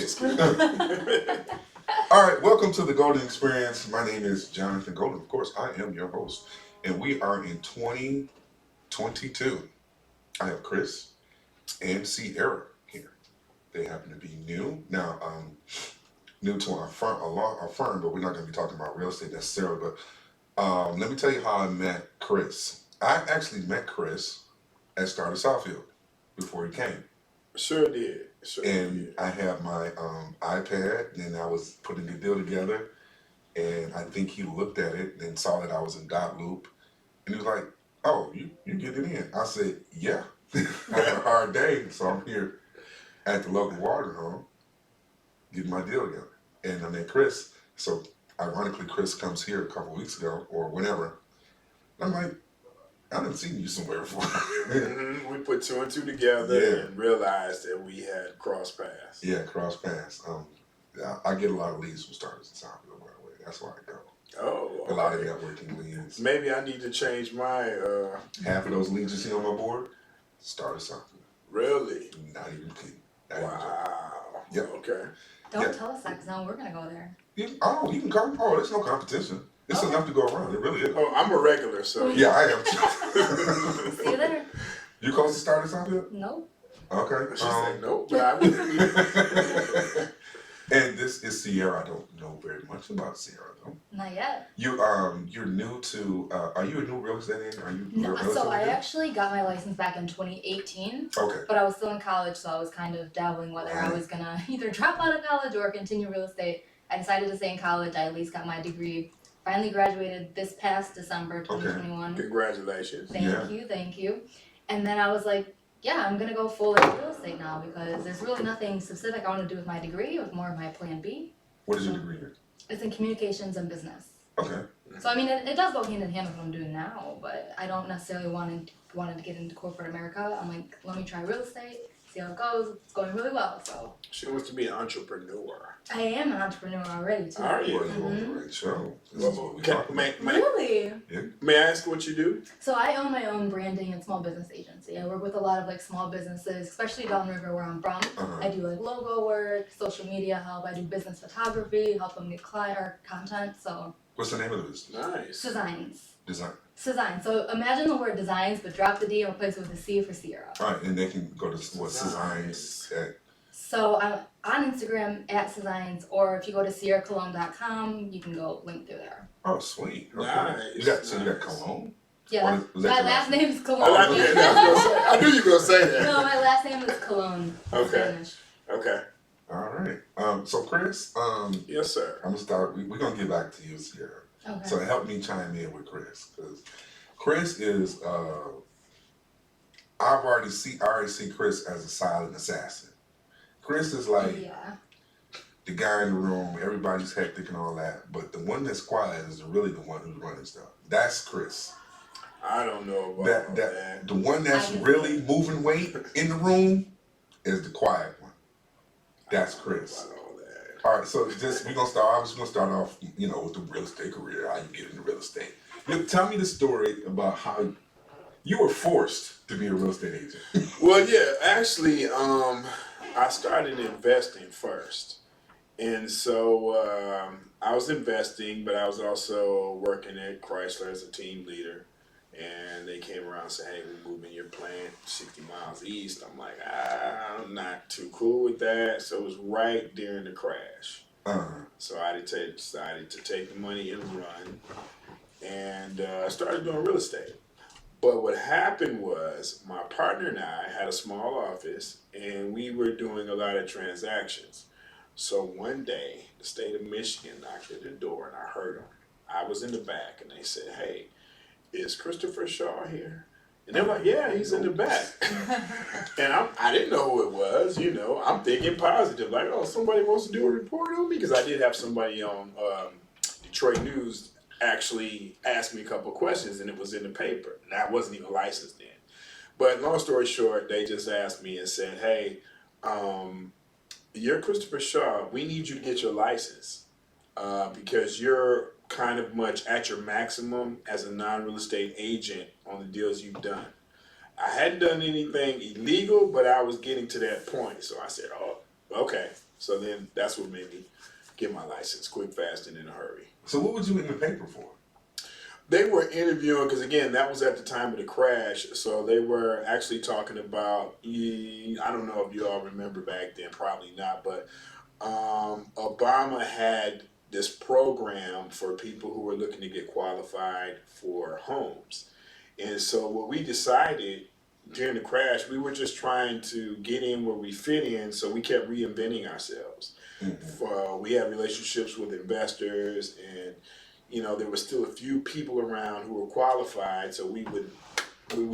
Just kidding. All right, welcome to the Golden Experience. My name is Jonathan Golden. Of course, I am your host, and we are in 2022. I have Chris and Ciara here. They happen to be new now, new to our firm, but we're not going to be talking about real estate necessarily. But let me tell you how I met Chris. I actually met Chris at Starter Southfield before he came. Sure did. And I had my iPad, and I was putting the deal together, and I think he looked at it and saw that I was in dot loop, and he was like, "Oh, you get it in?" I said, "Yeah." I had a hard day, so I'm here at the local watering hole getting my deal together, and I met Chris. So ironically, Chris comes here a couple weeks ago or whenever. I'm like, I haven't seen you somewhere before. We put two and two together and realized that we had cross paths. Yeah, cross paths. I get a lot of leads from starters in Southfield, by the way. That's why I go. Oh, okay. A lot of networking leads. Maybe I need to change my. Half of those leads you see on my board, started Southfield. Really? Not even kidding. Wow. Yep. Okay. Don't tell us that, because now we're going to go there. You can come. Oh, there's no competition. It's enough to go around. It really is. Oh, I'm a regular, so. Yeah, I am. See you later. You close to started Southfield? Nope. Okay. She said nope, but I would. And this is Ciara. I don't know very much about Ciara though. Not yet. You're new to. Are you a new real estate agent? Are you? No, so I actually got my license back in 2018. Okay. But I was still in college, so I was kind of dabbling whether I was going to either drop out of college or continue real estate. I decided to stay in college. I at least got my degree. Finally graduated this past December 2021. Okay. Congratulations. Thank you. And then I was like, yeah, I'm going to go full into real estate now because there's really nothing specific I want to do with my degree. It was more of my plan B. What is your degree in? It's in communications and business. Okay. So, I mean, it does go hand in hand with what I'm doing now, but I don't necessarily wanted to get into corporate America. I'm like, let me try real estate, see how it goes. It's going really well, so. She wants to be an entrepreneur. I am an entrepreneur already, too. Are you? Well, you're on the right show. This is what we talk about. Really? Yeah. May I ask what you do? So I own my own branding and small business agency. I work with a lot of like small businesses, especially downriver where I'm from. I do like logo work, social media help. I do business photography, help them get client or content. So What's the name of the business? Nice. Design. So imagine the word designs, but drop the D and replace it with a C for Ciara. All right, and they can go to what Designs at. So I'm on Instagram at Designs, or if you go to ciaracolon.com, you can go link through there. Oh, sweet. Okay. Nice. You got Cologne? Yeah, Was that my your last name is Colon. I knew you were going to say that. No, my last name is Colon. Okay. Spanish. Okay. All right. So Chris, Yes, sir. I'm gonna start. We're gonna get back to you, Ciara. Okay. So help me chime in with Chris, because Chris is. I already see Chris as a silent assassin. Chris is like the guy in the room. Everybody's hectic and all that, but the one that's quiet is really the one who's running stuff. That's Chris. I don't know about that. The one that's really moving weight in the room is the quiet one. That's Chris. All right, so we're gonna start. I was gonna start off, with the real estate career. How you get into real estate? Tell me the story about how you were forced to be a real estate agent. Well, yeah, actually, I started investing first, and so I was investing, but I was also working at Chrysler as a team leader. And they came around and said, hey, we're moving your plant 60 miles east. I'm like, I'm not too cool with that. So it was right during the crash. So I decided to take the money and run. And I started doing real estate. But what happened was my partner and I had a small office, and we were doing a lot of transactions. So one day, the state of Michigan knocked at the door, and I heard them. I was in the back, and they said, hey, is Christopher Shaw here? And they're like, yeah, he's in the back. And I didn't know who it was, I'm thinking positive, like, oh, somebody wants to do a report on me? Because I did have somebody on Detroit News actually ask me a couple of questions, and it was in the paper. And I wasn't even licensed then. But long story short, they just asked me and said, hey, you're Christopher Shaw. We need you to get your license because you're kind of much at your maximum as a non-real estate agent on the deals you've done. I hadn't done anything illegal, but I was getting to that point. So I said, oh, okay. So then that's what made me get my license quick, fast, and in a hurry. So what was you in the paper for? They were interviewing, because again, that was at the time of the crash. So they were actually talking about, I don't know if you all remember back then, probably not, but Obama had this program for people who were looking to get qualified for homes. And so what we decided during the crash, we were just trying to get in where we fit in, so we kept reinventing ourselves. We had relationships with investors, and there were still a few people around who were qualified, so we would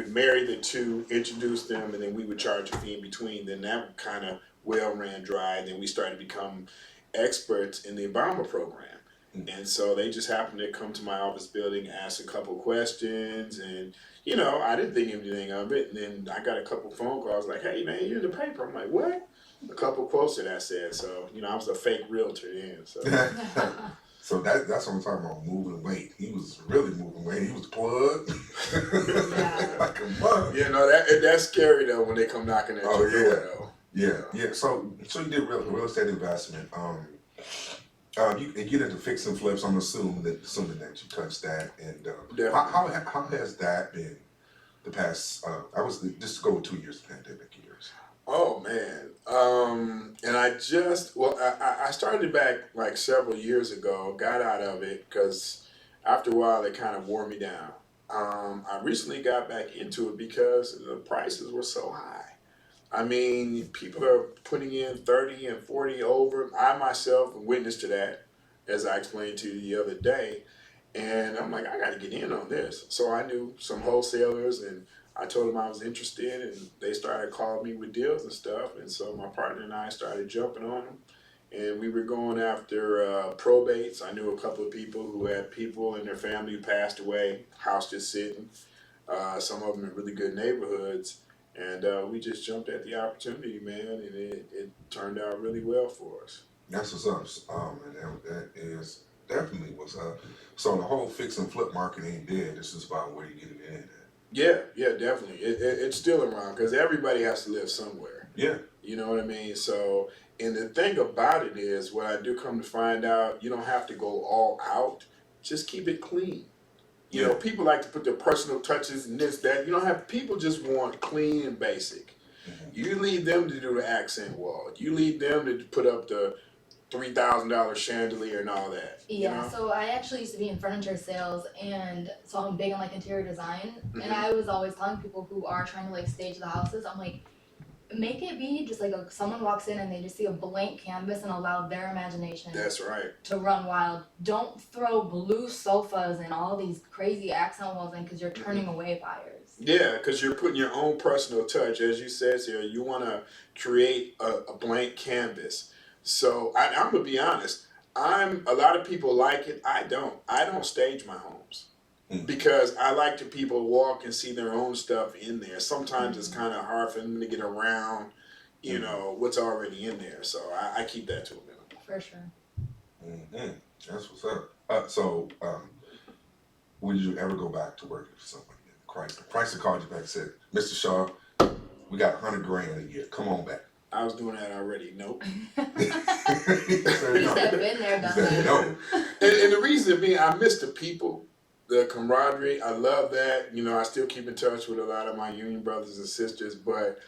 marry the two, introduce them, and then we would charge a fee in between. Then that kind of well ran dry. Then we started to become experts in the Obama program. And so they just happened to come to my office building, ask a couple questions, and I didn't think anything of it. And then I got a couple phone calls like, "Hey man, you're in the paper." I'm like, "What?" A couple quotes that I said. So I was a fake realtor then. So. So that's what I'm talking about, moving weight. He was really moving weight. He was plugged like a mug. That's scary though when they come knocking at your door though. Yeah. So you did real estate investment. You get into fix and flips. I'm assuming that you touched that. And how has that been the past? I was just go with 2 years of pandemic years. Oh man, and I started back like several years ago. Got out of it because after a while it kind of wore me down. I recently got back into it because the prices were so high. I mean, people are putting in 30 and 40 over. I myself am witness to that, as I explained to you the other day. And I'm like, I got to get in on this. So I knew some wholesalers, and I told them I was interested, and they started calling me with deals and stuff. And so my partner and I started jumping on them. And we were going after probates. I knew a couple of people who had people in their family who passed away, house just sitting, some of them in really good neighborhoods. And we just jumped at the opportunity, man, and it turned out really well for us. That's what's up. And that is definitely what's up. So the whole fix and flip market ain't dead. This is about where you get it in at. Yeah, definitely. It's still around because everybody has to live somewhere. Yeah. You know what I mean? So, and the thing about it is, what I do come to find out, you don't have to go all out. Just keep it clean. People like to put their personal touches and this, that. You don't have, people just want clean and basic. You leave them to do the accent wall. You leave them to put up the $3,000 chandelier and all that. Yeah, so I actually used to be in furniture sales, and so I'm big on like interior design. And I was always telling people who are trying to like stage the houses, I'm like, make it be just like someone walks in and they just see a blank canvas and allow their imagination. That's right. To run wild. Don't throw blue sofas and all these crazy accent walls in because you're turning away buyers. Yeah, because you're putting your own personal touch. As you said, Ciara, you want to create a blank canvas. So I'm going to be honest. A lot of people like it. I don't stage my homes. Because I like to people walk and see their own stuff in there. Sometimes it's kind of hard for them to get around, what's already in there. So I keep that to a minimum. For sure. That's what's up. Would you ever go back to working for somebody? Chrysler called you back and said, "Mr. Shaw, we got $100,000 a year. Come on back." I was doing that already. Nope. He said, "Been there, done that." No. And the reason being, I miss the people. The camaraderie, I love that. I still keep in touch with a lot of my union brothers and sisters, but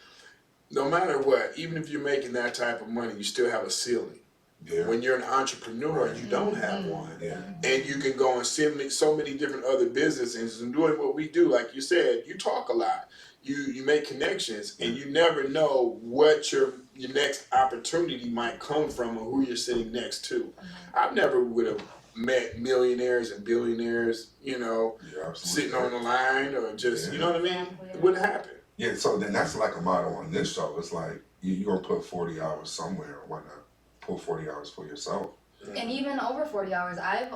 no matter what, even if you're making that type of money, you still have a ceiling. Yeah. When you're an entrepreneur, you don't have one. Yeah. And you can go and so many different other businesses and doing what we do. Like you said, you talk a lot. You make connections, and you never know what your next opportunity might come from or who you're sitting next to. I never would have met millionaires and billionaires, sitting on the line or just, you know what I mean? It wouldn't happen. Yeah, so then that's like a motto on this show. It's like, you're going to put 40 hours somewhere, or why not pull 40 hours for yourself? And even over 40 hours, I've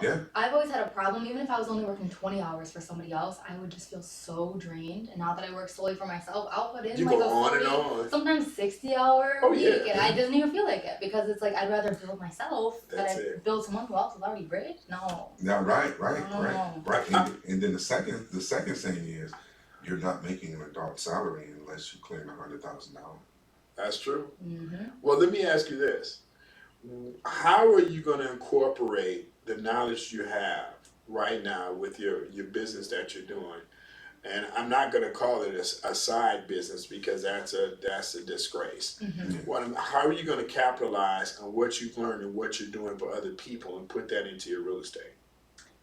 always had a problem. Even if I was only working 20 hours for somebody else, I would just feel so drained. And now that I work solely for myself, I'll put in you like go a 40, on. sometimes 60-hour week, yeah. and I doesn't even feel like it because it's like I'd rather build myself than I build someone who else is already rich. No. Yeah, right. And then the second thing is, you're not making an adult salary unless you clear $100,000. That's true. Well, let me ask you this. how are you going to incorporate the knowledge you have right now with your business that you're doing? And I'm not going to call it a side business because that's a disgrace. How are you going to capitalize on what you've learned and what you're doing for other people and put that into your real estate?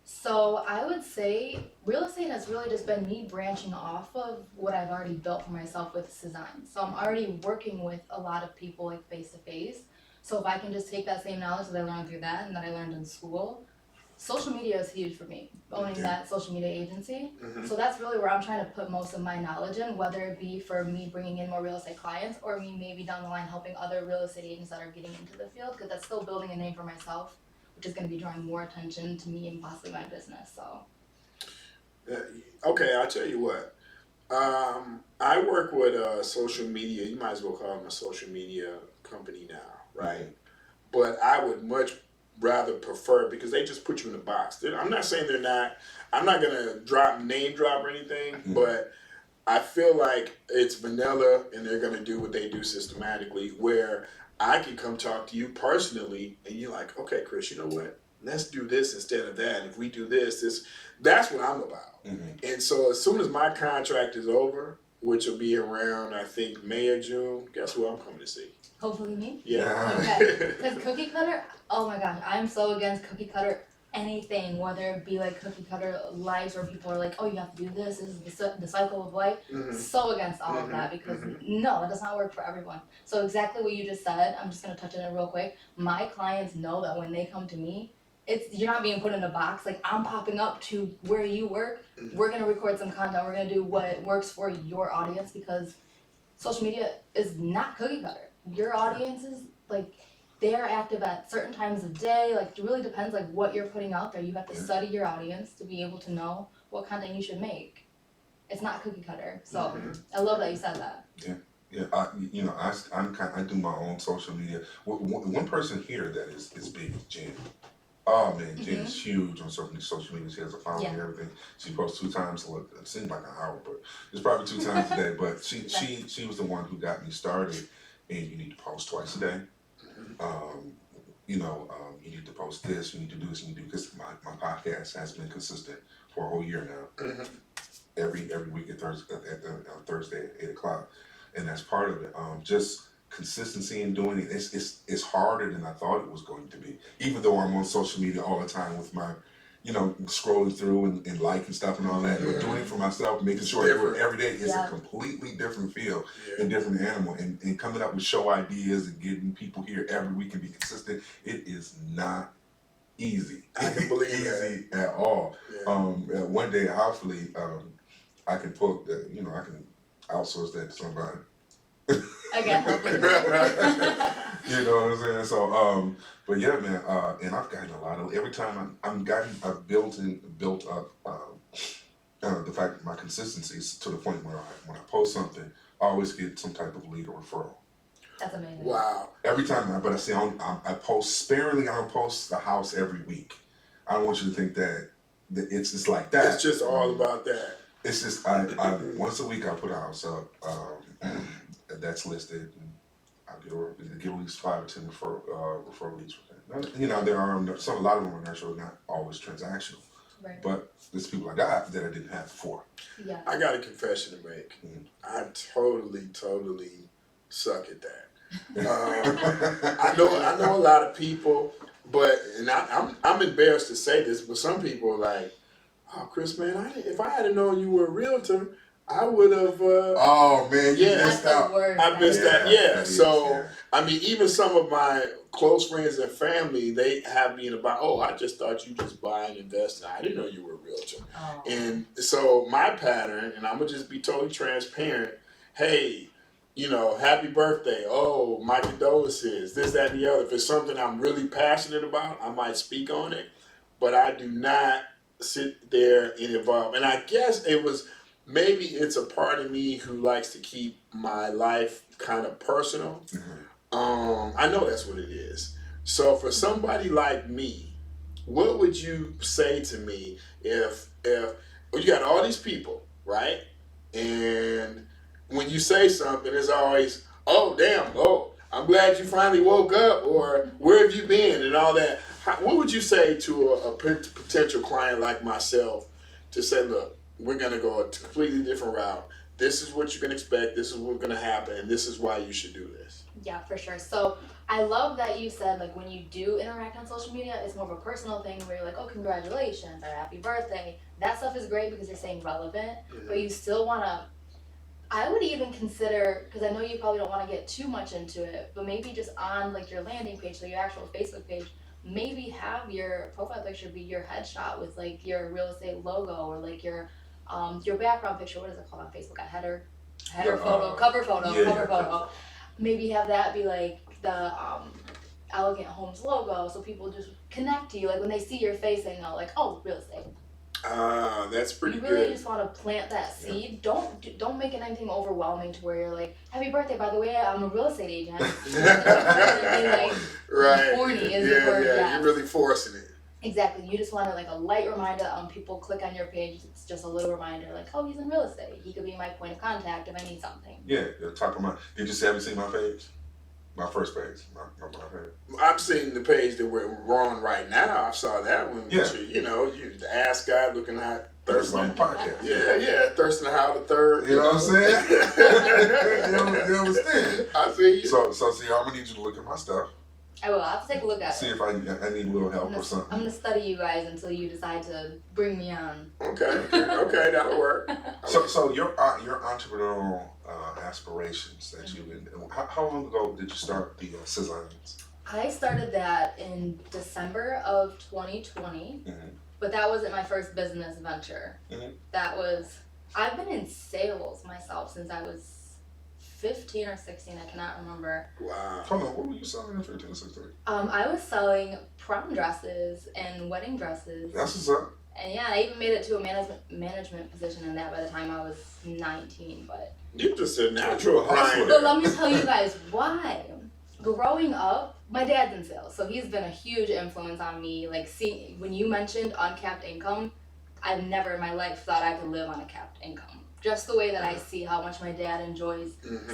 So I would say real estate has really just been me branching off of what I've already built for myself with design. So I'm already working with a lot of people like face to face. So if I can just take that same knowledge that I learned through that and that I learned in school, social media is huge for me, owning that social media agency. So that's really where I'm trying to put most of my knowledge in, whether it be for me bringing in more real estate clients or me maybe down the line helping other real estate agents that are getting into the field, because that's still building a name for myself, which is going to be drawing more attention to me and possibly my business. So Okay, I'll tell you what. I work with social media. You might as well call them a social media company now, right? But I would much rather prefer, because they just put you in a box. I'm not saying they're not. I'm not gonna name drop or anything, but I feel like it's vanilla, and they're gonna do what they do systematically. Where I can come talk to you personally, and you're like, okay, Chris, you know what? Let's do this instead of that. If we do this, that's what I'm about. And so as soon as my contract is over, which will be around, I think, May or June, guess who I'm coming to see? hopefully me. Yeah. Okay. Because cookie cutter, oh my gosh, I'm so against cookie cutter anything, whether it be like cookie cutter lives where people are like, oh, you have to do this is the cycle of life. So against all of that, because no, it does not work for everyone. So exactly what you just said, I'm just going to touch on it real quick. My clients know that when they come to me, you're not being put in a box. Like, I'm popping up to where you work. We're going to record some content. We're going to do what works for your audience, because social media is not cookie cutter. Your audience is like, they are active at certain times of day. Like, it really depends like what you're putting out there. You have to study your audience to be able to know what content you should make. It's not cookie cutter. So I love that you said that. Yeah. I do my own social media. One person here that is big is Jen. Oh man, Jen is huge on social media. She has a following and everything. She posts 2 times. Well, it seems like an hour, but it's probably 2 times a day. But she was the one who got me started. And you need to post twice a day. You need to post this. You need to do this. You need to do this. My podcast has been consistent for a whole year now. Every week at Thursday at 8 o'clock, and that's part of it. Just consistency in doing it. It's harder than I thought it was going to be. Even though I'm on social media all the time with my, scrolling through and liking stuff and all that, but doing it for myself, making sure I do it every day is a completely different feel and different animal. And coming up with show ideas and getting people here every week and be consistent, it is not easy. I can believe easy at all. One day, hopefully, I can I can outsource that to somebody. Again, You know what I'm saying? So, but yeah, man, and I've gotten a lot of, every time I've built up the fact that my consistency is to the point where when I post something, I always get some type of lead or referral. That's amazing. Wow. Every time, but I post sparingly. I don't post the house every week. I don't want you to think that it's just like that. It's just all about that. It's just I once a week I put a house up that's listed. And I get at least 5 or 10 referral leads for that. There are a lot of them are naturally not always transactional, but there's people I got that I didn't have before. Yeah. I got a confession to make. I totally suck at that. I know a lot of people, but I'm embarrassed to say this, but some people are like, "Oh, Chris, man, if I had known you were a realtor, I would have." Oh man, you missed out. I missed that. Yeah. So I mean, even some of my close friends and family, they have me in about, "Oh, I just thought you just buy and invest. I didn't know you were a realtor." Oh. And so my pattern, and I'm gonna just be totally transparent. Hey, happy birthday. Oh, my condolences. This, that, and the other. If it's something I'm really passionate about, I might speak on it, but I do not sit there and evolve. And I guess maybe it's a part of me who likes to keep my life kind of personal. I know that's what it is. So for somebody like me, what would you say to me if you got all these people, right? And when you say something, it's always, oh, damn, oh, I'm glad you finally woke up, or where have you been, and all that. What would you say to a potential client like myself to say, look, we're going to go a completely different route. This is what you can expect. This is what's going to happen, and this is why you should do this. Yeah, for sure. So I love that you said like when you do interact on social media, it's more of a personal thing where you're like, oh, congratulations or happy birthday. That stuff is great because you're staying relevant, but you still want to. I would even consider, because I know you probably don't want to get too much into it, but maybe just on like your landing page, so your actual Facebook page, maybe have your profile picture be your headshot with like your real estate logo or like your background picture. What is it called on Facebook? A header photo, cover photo, cover photo. Maybe have that be like the Elegant Homes logo, so people just connect to you. Like when they see your face, they know like, oh, real estate. That's pretty You really good. just want to plant that seed. Don't make it anything overwhelming to where you're like, happy birthday, by the way, I'm a real estate agent. Like, Right. corny is the word. Yeah, you're really forcing it. Exactly. You just want to like a light reminder. People click on your page. It's just a little reminder, like, oh, he's in real estate. He could be my point of contact if I need something. Yeah, talk about. Did you see? Have you seen my page? My first page. My page. I'm seeing the page that we're on right now. I saw that one. Yeah. You the ass guy looking hot, thirsty. On the podcast. Yeah, thirsting how the third. You know what I'm saying? you understand? I see you. So see, I'm gonna need you to look at my stuff. I will. I'll have to take a look at See it. if I need a little help or something. I'm gonna study you guys until you decide to bring me on. Okay, that'll work. So your entrepreneurial aspirations that you've been. How long ago did you start the Cezannes? I started that in December of 2020, but that wasn't my first business venture. I've been in sales myself since I was 15 or 16, I cannot remember. Wow. Hold on, what were you selling in 15 or 16? I was selling prom dresses and wedding dresses. That's what's up. And yeah, I even made it to a management position in that by the time I was 19, but... You're just a natural grinder. But let me tell you guys why. Growing up, my dad's in sales, so he's been a huge influence on me. Like, see, when you mentioned uncapped income, I've never in my life thought I could live on a capped income. Just the way that I see how much my dad enjoys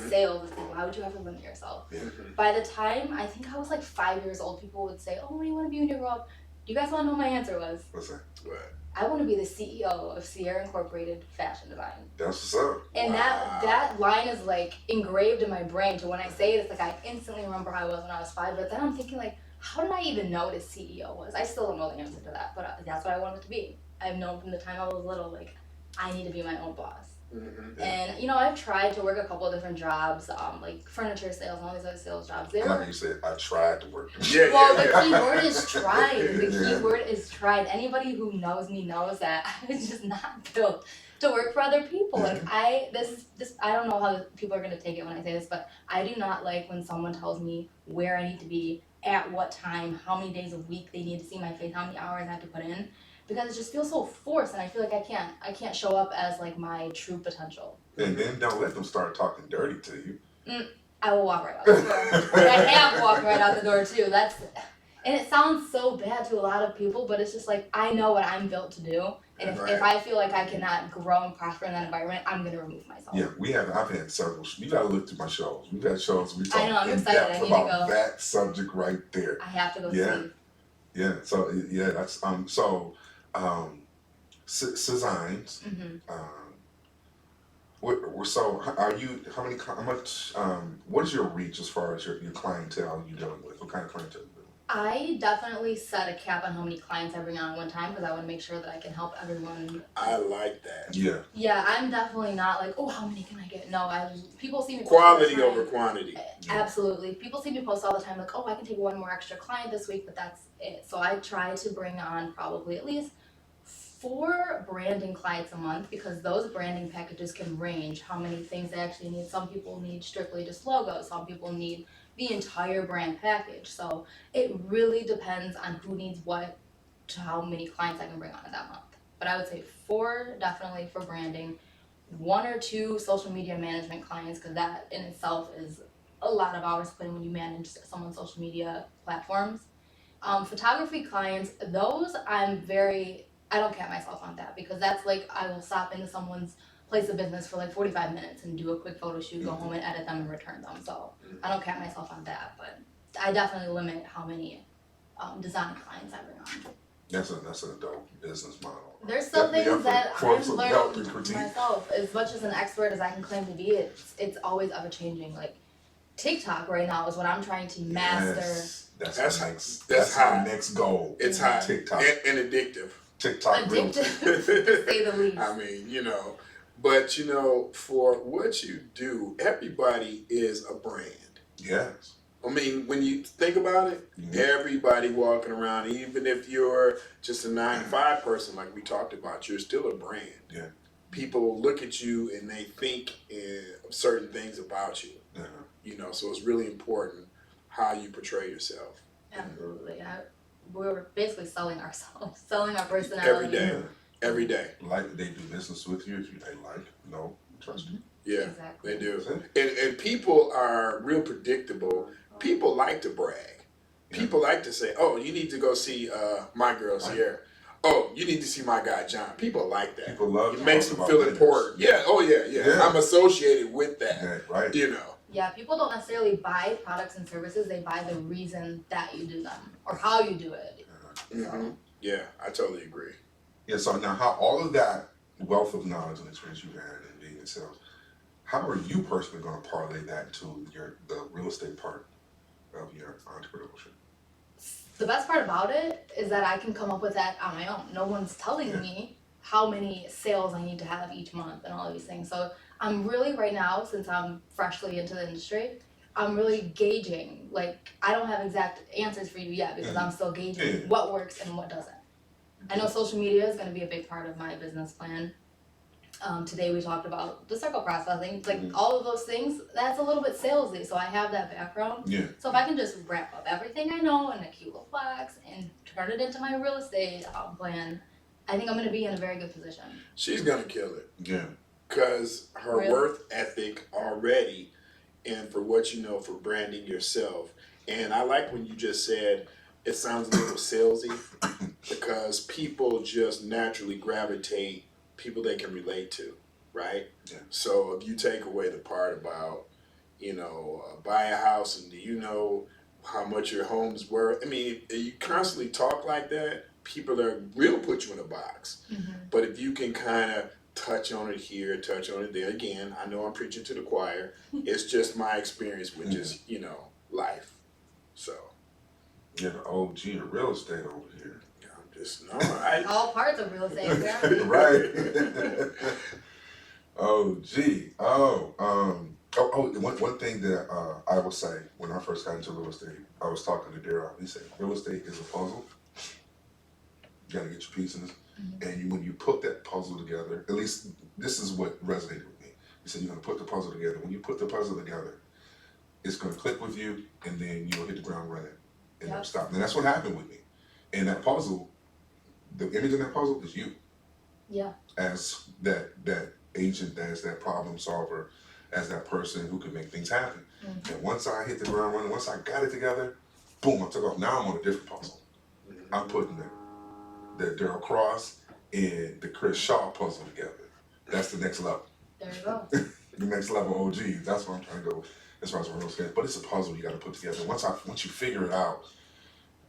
sales, it's like, why would you ever limit yourself? By the time, I think I was like 5 years old, people would say, oh, what do you want to be when you grow up? Do you guys want to know what my answer was? What's that? What? I want to be the CEO of Ciara Incorporated Fashion Design. That's what's up. And that line is like engraved in my brain. So when I say it, it's like I instantly remember how I was when I was 5. But then I'm thinking like, how did I even know what a CEO was? I still don't know the answer to that, but that's what I wanted to be. I've known from the time I was little, like, I need to be my own boss. And I've tried to work a couple of different jobs, like furniture sales and all these other sales jobs. Like you said, I tried to work. The key word is tried. The key word is tried. Anybody who knows me knows that I was just not built to work for other people. Like I don't know how people are gonna take it when I say this, but I do not like when someone tells me where I need to be, at what time, how many days a week they need to see my face, how many hours I have to put in. Because it just feels so forced, and I feel like I can't show up as like my true potential. And then don't let them start talking dirty to you. I will walk right out the door. Like, I have walked right out the door too. And it sounds so bad to a lot of people, but it's just like I know what I'm built to do, and if I feel like I cannot grow and prosper in that environment, I'm gonna remove myself. Yeah, I've had several. You gotta look through my shows. We've had shows we talk I'm in excited. depth I need to about go. that subject right there. I have to go Yeah. see. Yeah. So that's Cezannes. So how much, what is your reach as far as your clientele you're dealing with? What kind of clientele are you dealing with? I definitely set a cap on how many clients I bring on at one time because I want to make sure that I can help everyone. I like that. Yeah. Yeah, I'm definitely not like, oh, how many can I get? No, people see me. Quality over quantity. Absolutely. People see me post all the time like, oh, I can take one more extra client this week, but that's it. So I try to bring on probably at least 4 branding clients a month because those branding packages can range how many things they actually need. Some people need strictly just logos. Some people need the entire brand package. So it really depends on who needs what to how many clients I can bring on in that month. But I would say 4 definitely for branding, 1 or 2 social media management clients because that in itself is a lot of hours put in when you manage someone's social media platforms. Photography clients, those I don't cap myself on that because that's like I will stop into someone's place a business for like 45 minutes and do a quick photo shoot, go home and edit them and return them. So I don't count myself on that, but I definitely limit how many design clients I bring on. That's a dope business model. There's some Definitely things up that for I've some help and learned critique. myself. As much as an expert as I can claim to be, it's always ever changing. Like TikTok right now is what I'm trying to master. Yes, That's that's hot. my next goal. It's hot. TikTok. And addictive. TikTok real Addictive, to say the least. I mean, but for what you do, everybody is a brand. Yes. I mean, when you think about it, everybody walking around, even if you're just a 9-to-5 person like we talked about, you're still a brand. Yeah. People look at you and they think certain things about you. So it's really important how you portray yourself. Absolutely. We're basically selling ourselves, selling our personality. Every day. Like they do business with you if they like, trust you. Yeah, Exactly. they do. And people are real predictable. People like to brag. People like to say, oh, you need to go see my girl, Ciara. Oh, you need to see my guy, John. People like that. People love it. Makes them about feel vendors. important. Yeah, oh yeah. I'm associated with that. Yeah, right. Yeah, people don't necessarily buy products and services. They buy the reason that you do them or how you do it. Yeah, I totally agree. Yeah, so now how all of that wealth of knowledge and experience you've had in being in sales, how are you personally going to parlay that to the real estate part of your entrepreneurship? The best part about it is that I can come up with that on my own. No one's telling me how many sales I need to have each month and all of these things. So I'm really right now, since I'm freshly into the industry, I'm really gauging. Like, I don't have exact answers for you yet because I'm still gauging what works and what doesn't. I know social media is going to be a big part of my business plan. Today we talked about the circle processing, like all of those things. That's a little bit salesy, so I have that background. Yeah. So if I can just wrap up everything I know in a cute little box and turn it into my real estate plan, I think I'm going to be in a very good position. She's gonna kill it. Yeah. Because her worth ethic already, and for what you know for branding yourself. And I like when you just said it sounds a little salesy because people just naturally gravitate people they can relate to, right? Yeah. So if you take away the part about, buy a house and do you know how much your home's worth? I mean, if you constantly talk like that, people will put you in a box. But if you can kind of touch on it here, touch on it there, again, I know I'm preaching to the choir. It's just my experience with just, life. So. You're the OG of real estate over here. I'm just, All parts of real estate, exactly. Right. One thing that I will say when I first got into real estate, I was talking to Daryl. He said, real estate is a puzzle. You gotta get your pieces. And when you put that puzzle together, at least this is what resonated with me. He said, you're gonna put the puzzle together. When you put the puzzle together, it's gonna click with you, and then you'll hit the ground running and never stop. And that's what happened with me. And that puzzle, the image in that puzzle is you. Yeah. As that agent, as that problem solver, as that person who can make things happen. And once I hit the ground running, once I got it together, boom, I took off. Now I'm on a different puzzle. I'm putting the Daryl Cross and the Chris Shaw puzzle together. That's the next level. There you go. The next level OG. That's what I'm trying to go as far as real estate. But it's a puzzle you got to put together. Once you figure it out,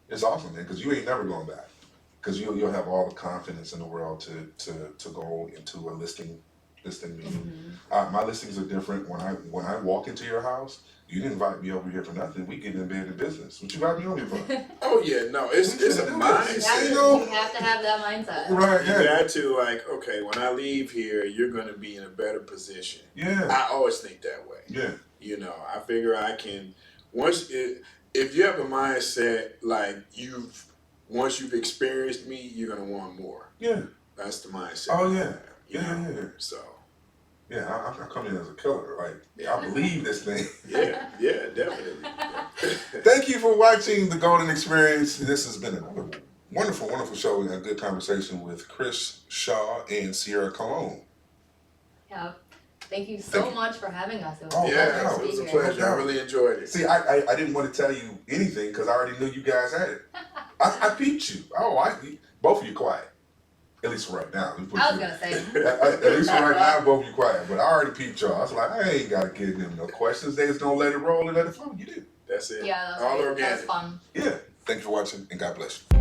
it's awesome, man. Because you ain't never going back. Because you'll have all the confidence in the world to go into a listing meeting. My listings are different. When I walk into your house, you didn't invite me over here for nothing. We get in bed in business. What you invite me over for? Oh yeah, no, it's a mindset. You have to have that mindset. Right, You got to okay, when I leave here, you're going to be in a better position. Yeah. I always think that way. Yeah. I figure I can if you have a mindset like once you've experienced me, you're going to want more. Yeah. That's the mindset. Oh yeah. Yeah. So. Yeah, I come in as a killer. Like, I believe this thing. Yeah, definitely. Thank you for watching The Golden Experience. This has been a wonderful, wonderful show and a good conversation with Chris Shaw and Ciara Colon. Yeah. Thank you so much for having us. It was It was a pleasure. I really enjoyed it. See, I didn't want to tell you anything because I already knew you guys had it. I peeped you. Both of you quiet. At least for right now. I was gonna say. At least for right now, both of you quiet. But I already peeped y'all. I was like, I ain't gotta give them no questions. They just gonna let it roll and let it flow. You did. That's it. Yeah, that was All great. organic. That was fun. Yeah. Thank you for watching, and God bless you.